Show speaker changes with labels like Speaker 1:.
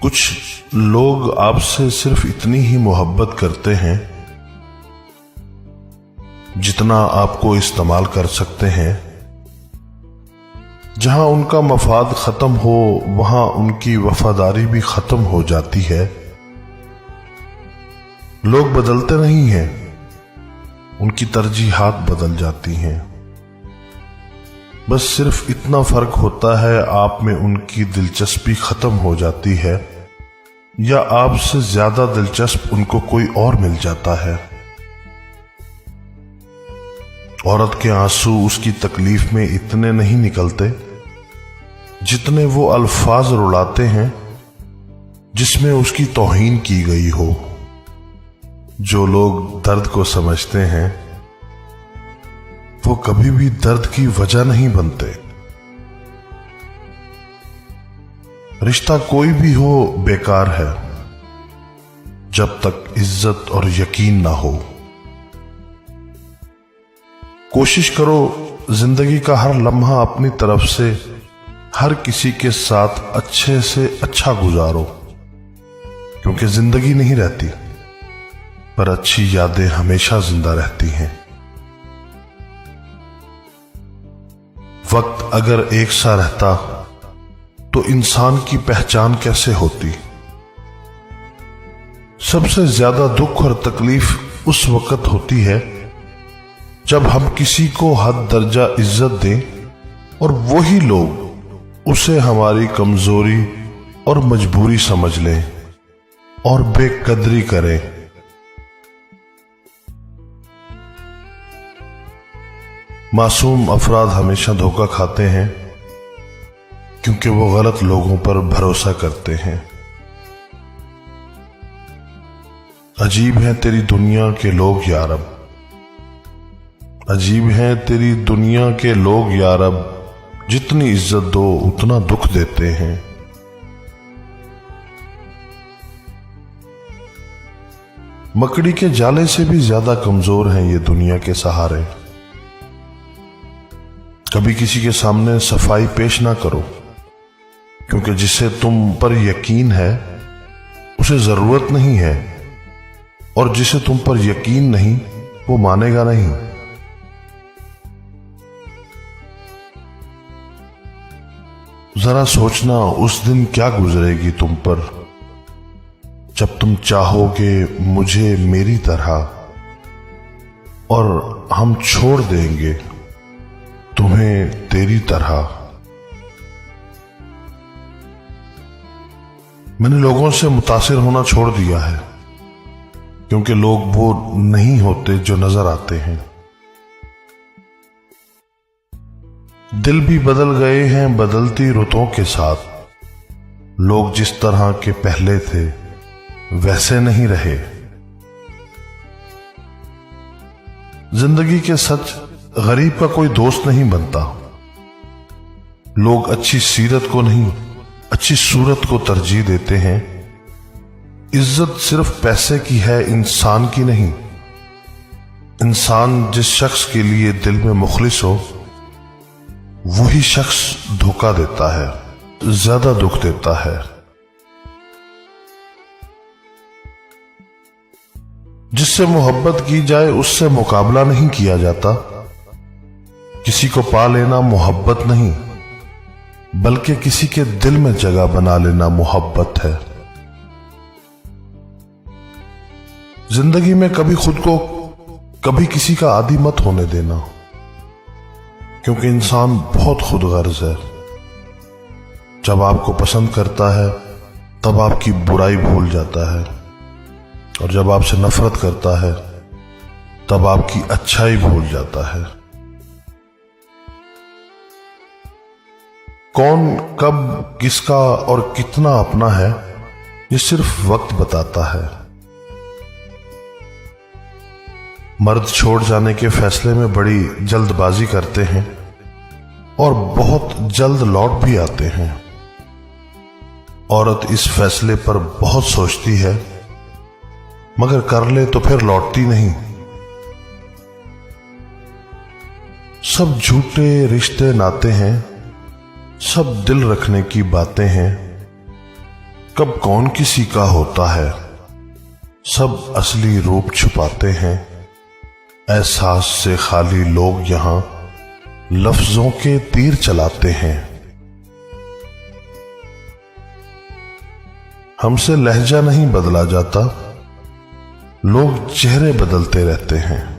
Speaker 1: कुछ लोग आपसे सिर्फ इतनी ही मोहब्बत करते हैं जितना आपको इस्तेमाल कर सकते हैं। जहां उनका मफाद खत्म हो वहां उनकी वफादारी भी खत्म हो जाती है। लोग बदलते नहीं हैं, उनकी तरजीहात बदल जाती हैं। बस सिर्फ इतना फर्क होता है, आप में उनकी दिलचस्पी खत्म हो जाती है या आपसे ज्यादा दिलचस्प उनको कोई और मिल जाता है। औरत के आंसू उसकी तकलीफ में इतने नहीं निकलते जितने वो अल्फाज रुलाते हैं जिसमें उसकी तौहीन की गई हो। जो लोग दर्द को समझते हैं वो कभी भी दर्द की वजह नहीं बनते। रिश्ता कोई भी हो बेकार है जब तक इज्जत और यकीन ना हो। कोशिश करो जिंदगी का हर लम्हा अपनी तरफ से हर किसी के साथ अच्छे से अच्छा गुजारो, क्योंकि जिंदगी नहीं रहती पर अच्छी यादें हमेशा जिंदा रहती हैं। वक्त अगर एक सा रहता तो इंसान की पहचान कैसे होती। सबसे ज्यादा दुख और तकलीफ उस वक्त होती है जब हम किसी को हद दर्जा इज्जत दें और वही लोग उसे हमारी कमजोरी और मजबूरी समझ लें और बेकदरी करें। मासूम अफराद हमेशा धोखा खाते हैं क्योंकि वो गलत लोगों पर भरोसा करते हैं। अजीब है तेरी दुनिया के लोग यारब, अजीब है तेरी दुनिया के लोग यारब, जितनी इज्जत दो उतना दुख देते हैं। मकड़ी के जाले से भी ज्यादा कमजोर हैं ये दुनिया के सहारे। कभी किसी के सामने सफाई पेश ना करो, क्योंकि जिसे तुम पर यकीन है उसे जरूरत नहीं है, और जिसे तुम पर यकीन नहीं वो मानेगा नहीं। जरा सोचना उस दिन क्या गुजरेगी तुम पर जब तुम चाहोगे मुझे मेरी तरह और हम छोड़ देंगे तुम्हें तेरी तरह। मैंने लोगों से मुतासिर होना छोड़ दिया है, क्योंकि लोग वो नहीं होते जो नजर आते हैं। दिल भी बदल गए हैं बदलती रुतों के साथ। लोग जिस तरह के पहले थे वैसे नहीं रहे। जिंदगी के सच गरीब का कोई दोस्त नहीं बनता। लोग अच्छी सीरत को नहीं अच्छी सूरत को तरजीह देते हैं। इज्जत सिर्फ पैसे की है, इंसान की नहीं। इंसान जिस शख्स के लिए दिल में मुखलिस हो वही शख्स धोखा देता है, ज्यादा दुख देता है। जिससे मोहब्बत की जाए उससे मुकाबला नहीं किया जाता। किसी को पा लेना मोहब्बत नहीं, बल्कि किसी के दिल में जगह बना लेना मोहब्बत है। जिंदगी में कभी खुद को कभी किसी का आदी मत होने देना, क्योंकि इंसान बहुत खुदगर्ज है। जब आपको पसंद करता है तब आपकी बुराई भूल जाता है, और जब आपसे नफरत करता है तब आपकी अच्छाई भूल जाता है। कौन कब किसका और कितना अपना है ये सिर्फ वक्त बताता है। मर्द छोड़ जाने के फैसले में बड़ी जल्दबाजी करते हैं और बहुत जल्द लौट भी आते हैं। औरत इस फैसले पर बहुत सोचती है, मगर कर ले तो फिर लौटती नहीं। सब झूठे रिश्ते नाते हैं, सब दिल रखने की बातें हैं। कब कौन किसी का होता है, सब असली रूप छुपाते हैं। एहसास से खाली लोग यहां लफ्जों के तीर चलाते हैं। हमसे लहजा नहीं बदला जाता, लोग चेहरे बदलते रहते हैं।